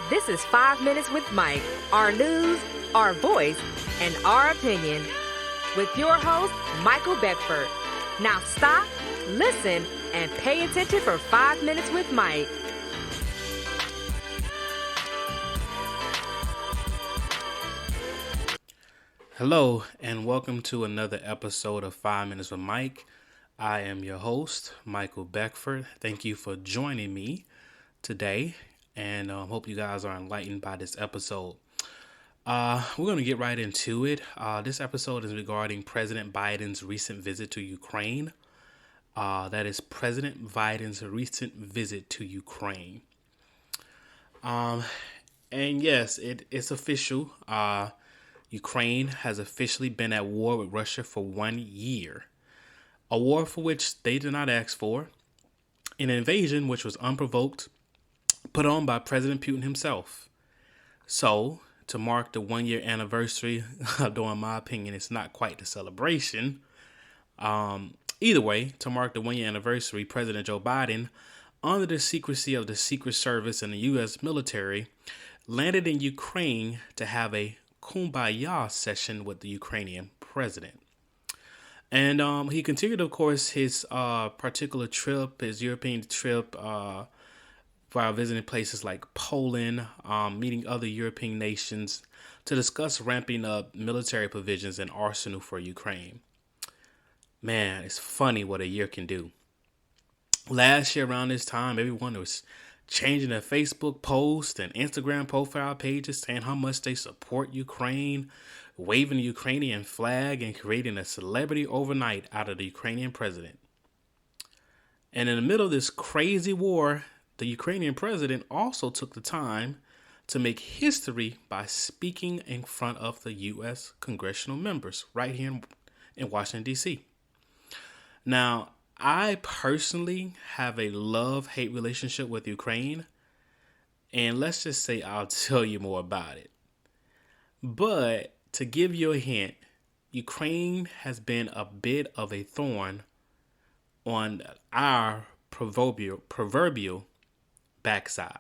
This is 5 Minutes with Mike, our news, our voice, and our opinion. With your host, Michael Beckford. Now stop, listen, and pay attention for 5 Minutes with Mike. Hello, and welcome to another episode of 5 Minutes with Mike. I am your host, Michael Beckford. Thank you for joining me today, and hope you guys are enlightened by this episode. We're going to get right into it. This episode is regarding President Biden's recent visit to Ukraine. That is President Biden's recent visit to Ukraine. And yes, it's official. Ukraine has officially been at war with Russia for 1 year. A war for which they did not ask for. An invasion which was unprovoked, put on by President Putin himself. So, to mark the 1 year anniversary, though in my opinion it's not quite the celebration, either way, to mark the 1 year anniversary, President Joe Biden, under the secrecy of the Secret Service and the U.S. military, landed in Ukraine to have a kumbaya session with the Ukrainian president. And he continued, of course, his particular trip, his European trip, while visiting places like Poland, meeting other European nations to discuss ramping up military provisions and arsenal for Ukraine. Man, it's funny what a year can do. Last year around this time, everyone was changing their Facebook posts and Instagram profile pages saying how much they support Ukraine, waving the Ukrainian flag and creating a celebrity overnight out of the Ukrainian president. And in the middle of this crazy war, the Ukrainian president also took the time to make history by speaking in front of the U.S. congressional members right here in Washington, D.C. Now, I personally have a love-hate relationship with Ukraine, and let's just say I'll tell you more about it. But to give you a hint, Ukraine has been a bit of a thorn on our proverbial backside.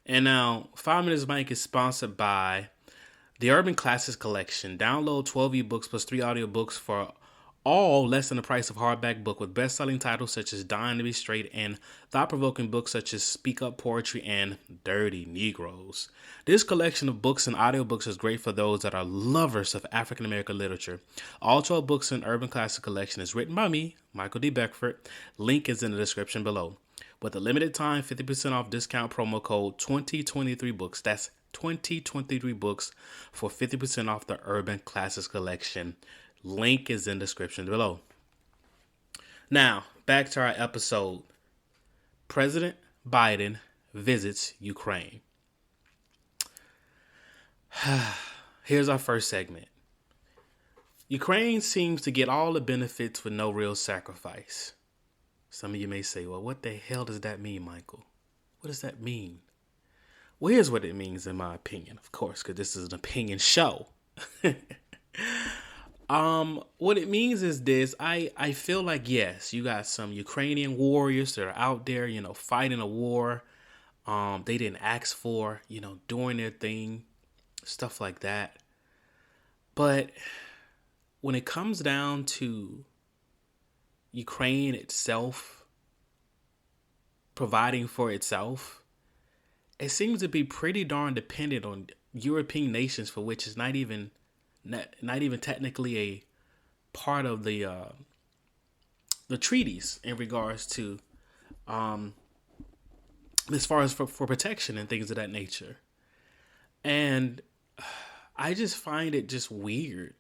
And now, 5 Minutes Mike is sponsored by the Urban Classics Collection. Download 12 ebooks plus 3 audiobooks for all less than the price of hardback book, with best-selling titles such as Dying to Be Straight and thought-provoking books such as Speak Up Poetry and Dirty Negroes. This collection of books and audiobooks is great for those that are lovers of African-American literature. All 12 books in Urban Classic Collection is written by me, Michael D. Beckford. Link is in the description below. With a limited time 50% off discount promo code 2023books. That's 2023 books for 50% off the Urban Classics Collection. Link is in the description below. Now, back to our episode. President Biden visits Ukraine. Here's our first segment. Ukraine seems to get all the benefits with no real sacrifice. Some of you may say, well, what the hell does that mean, Michael? What does that mean? Well, here's what it means in my opinion, of course, because this is an opinion show. What it means is this. I feel like, yes, you got some Ukrainian warriors that are out there, fighting a war they didn't ask for, doing their thing, stuff like that. But when it comes down to Ukraine itself providing for itself, it seems to be pretty darn dependent on European nations, for which is not even technically a part of the treaties in regards to as far as for protection and things of that nature. And I just find it just weird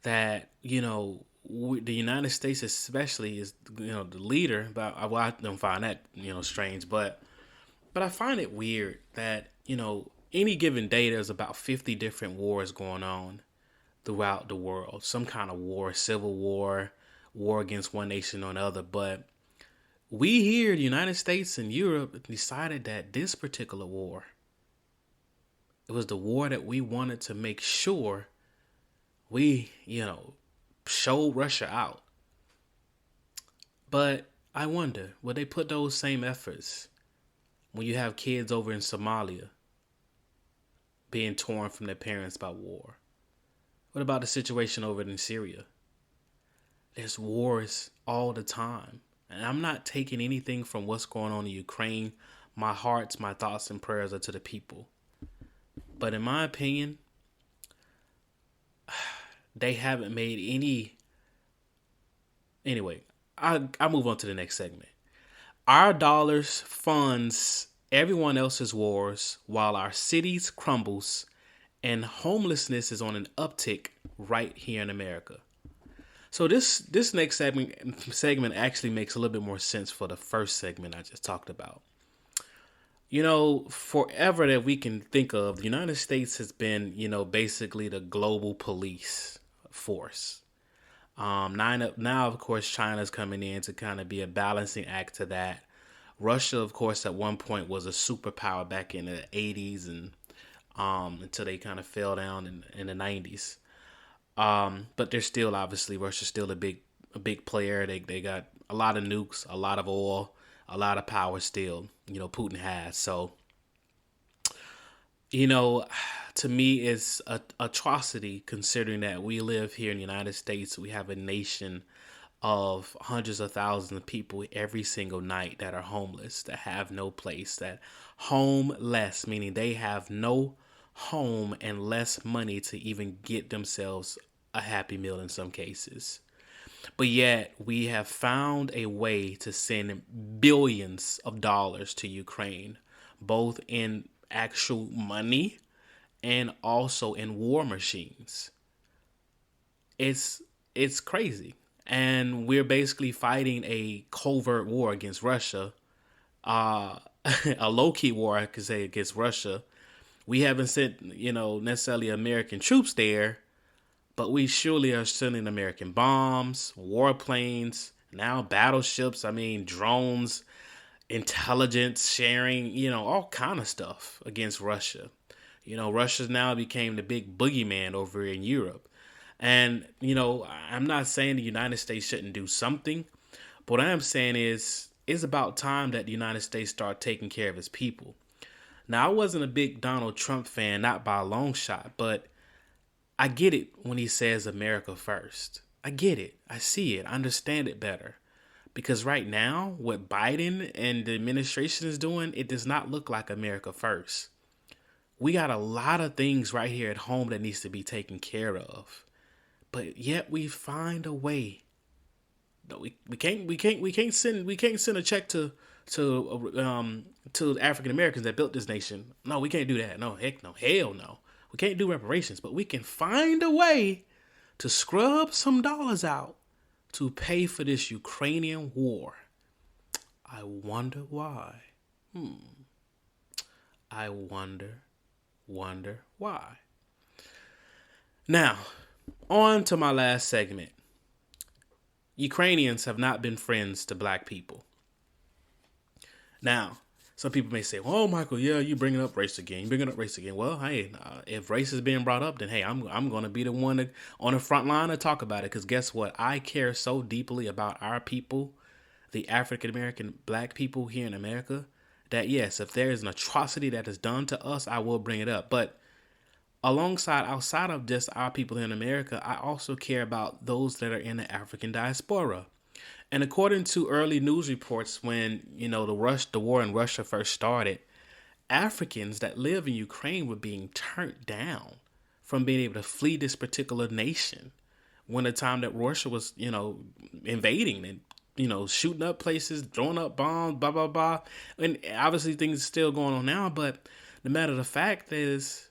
that the United States especially is the leader. But I don't find that strange, but I find it weird that any given day there's about 50 different wars going on throughout the world. Some kind of war, civil war, war against one nation or another. But we here, the United States and Europe, decided that this particular war, it was the war that we wanted to make sure we, showed Russia out. But I wonder, will they put those same efforts when you have kids over in Somalia being torn from their parents by war? What about the situation over in Syria? There's wars all the time. And I'm not taking anything from what's going on in Ukraine. My hearts, my thoughts, and prayers are to the people. But in my opinion, they haven't made any. Anyway, I'll move on to the next segment. Our dollars funds everyone else's wars while our cities crumbles and homelessness is on an uptick right here in America. So this next segment actually makes a little bit more sense for the first segment I just talked about. You know, forever that we can think of, the United States has been, basically the global police force. Now, of course, China's coming in to kind of be a balancing act to that. Russia, of course, at one point was a superpower back in the 80s and until they kind of fell down in the 90s. But they're still, obviously, Russia's still a big player. They got a lot of nukes, a lot of oil, a lot of power still, Putin has. So, to me, it's a atrocity considering that we live here in the United States. We have a nation of hundreds of thousands of people every single night that are homeless, that have no place, that homeless, meaning they have no home and less money to even get themselves a Happy Meal in some cases. But yet we have found a way to send billions of dollars to Ukraine, both in actual money and also in war machines. It's crazy. And we're basically fighting a covert war against Russia, a low-key war, I could say, against Russia. We haven't sent, necessarily American troops there, but we surely are sending American bombs, warplanes, now battleships, drones, intelligence sharing, all kind of stuff against Russia. Russia now became the big boogeyman over in Europe. And, I'm not saying the United States shouldn't do something, but what I am saying is it's about time that the United States start taking care of its people. Now, I wasn't a big Donald Trump fan, not by a long shot, but I get it when he says America first. I get it. I see it. I understand it better. Because right now, what Biden and the administration is doing, it does not look like America first. We got a lot of things right here at home that needs to be taken care of. But yet we find a way. No, we can't send a check to African Americans that built this nation. No, we can't do that. No, heck no, hell no. We can't do reparations, but we can find a way to scrub some dollars out to pay for this Ukrainian war. I wonder why. I wonder why. Now, on to my last segment. Ukrainians have not been friends to black people. Now, some people may say, "Oh, Michael, yeah, you bringing up race again. Well, hey, if race is being brought up, then hey, I'm going to be the one on the front line to talk about it. Because guess what? I care so deeply about our people, the African American black people here in America, that yes, if there is an atrocity that is done to us, I will bring it up. But outside of just our people here in America, I also care about those that are in the African diaspora. And according to early news reports, when, the war in Russia first started, Africans that live in Ukraine were being turned down from being able to flee this particular nation when the time that Russia was, invading and, shooting up places, throwing up bombs, blah, blah, blah. And obviously things are still going on now. But the matter of the fact is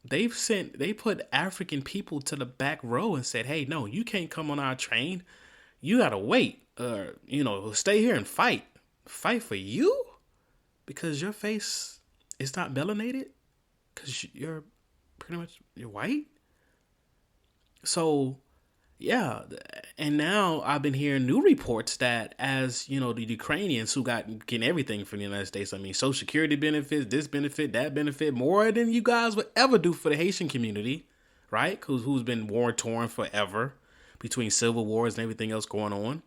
they put African people to the back row and said, hey, no, you can't come on our train. You got to wait. Stay here and fight. Fight for you? Because your face is not melanated? Because you're white? So, yeah. And now I've been hearing new reports that as, the Ukrainians who getting everything from the United States, Social Security benefits, this benefit, that benefit, more than you guys would ever do for the Haitian community, right? Who's been war-torn forever between civil wars and everything else going on.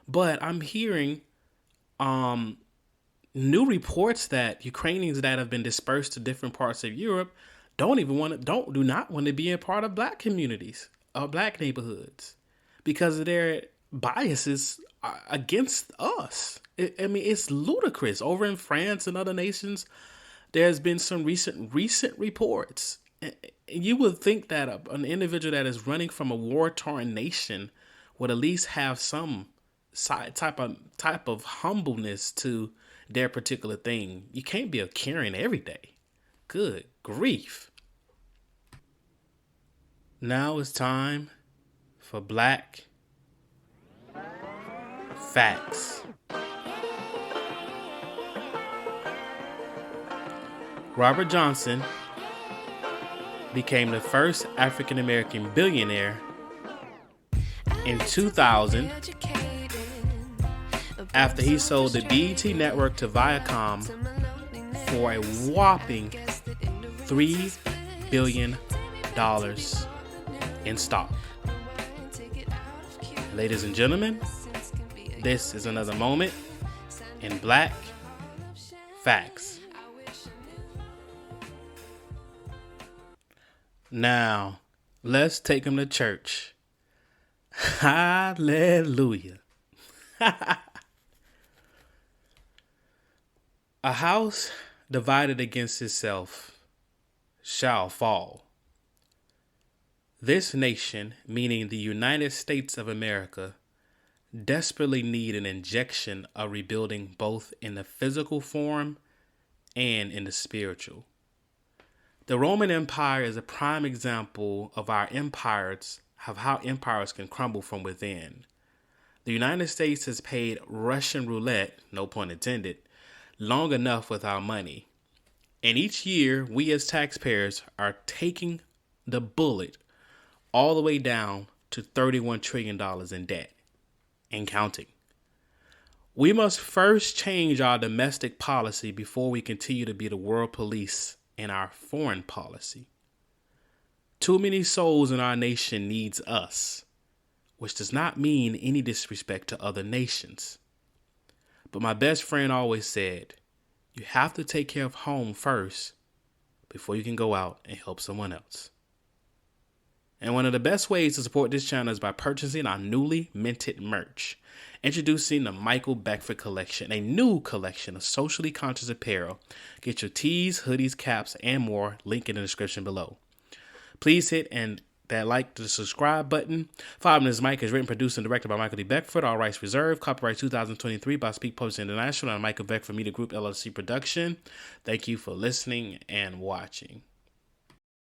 But I'm hearing new reports that Ukrainians that have been dispersed to different parts of Europe, do not want to be a part of black communities or black neighborhoods because of their biases against us. I mean, it's ludicrous. Over in France and other nations, there's been some recent reports. You would think that an individual that is running from a war-torn nation would at least have some type of humbleness to their particular thing. You can't be a Karen every day. Good grief. Now it's time for Black Facts. Robert Johnson became the first African American billionaire in 2000 after he sold the BET network to Viacom for a whopping $3 billion in stock. Ladies and gentlemen, this is another moment in Black Facts. Now, let's take him to church. Hallelujah. A house divided against itself shall fall. This nation, meaning the United States of America, desperately need an injection of rebuilding both in the physical form and in the spiritual. The Roman Empire is a prime example of how empires can crumble from within. The United States has paid Russian roulette, no pun intended, long enough with our money. And each year, we as taxpayers are taking the bullet all the way down to $31 trillion in debt and counting. We must first change our domestic policy before we continue to be the world police in our foreign policy. Too many souls in our nation needs us, which does not mean any disrespect to other nations. But my best friend always said, you have to take care of home first before you can go out and help someone else. And one of the best ways to support this channel is by purchasing our newly minted merch. Introducing the Michael Beckford collection, a new collection of socially conscious apparel. Get your tees, hoodies, caps, and more. Link in the description below. Please hit the subscribe button. 5 Minutes Mike is written, produced, and directed by Michael D. Beckford. All rights reserved. Copyright 2023 by Speak Publishing International and Michael Beckford Media Group LLC production. Thank you for listening and watching.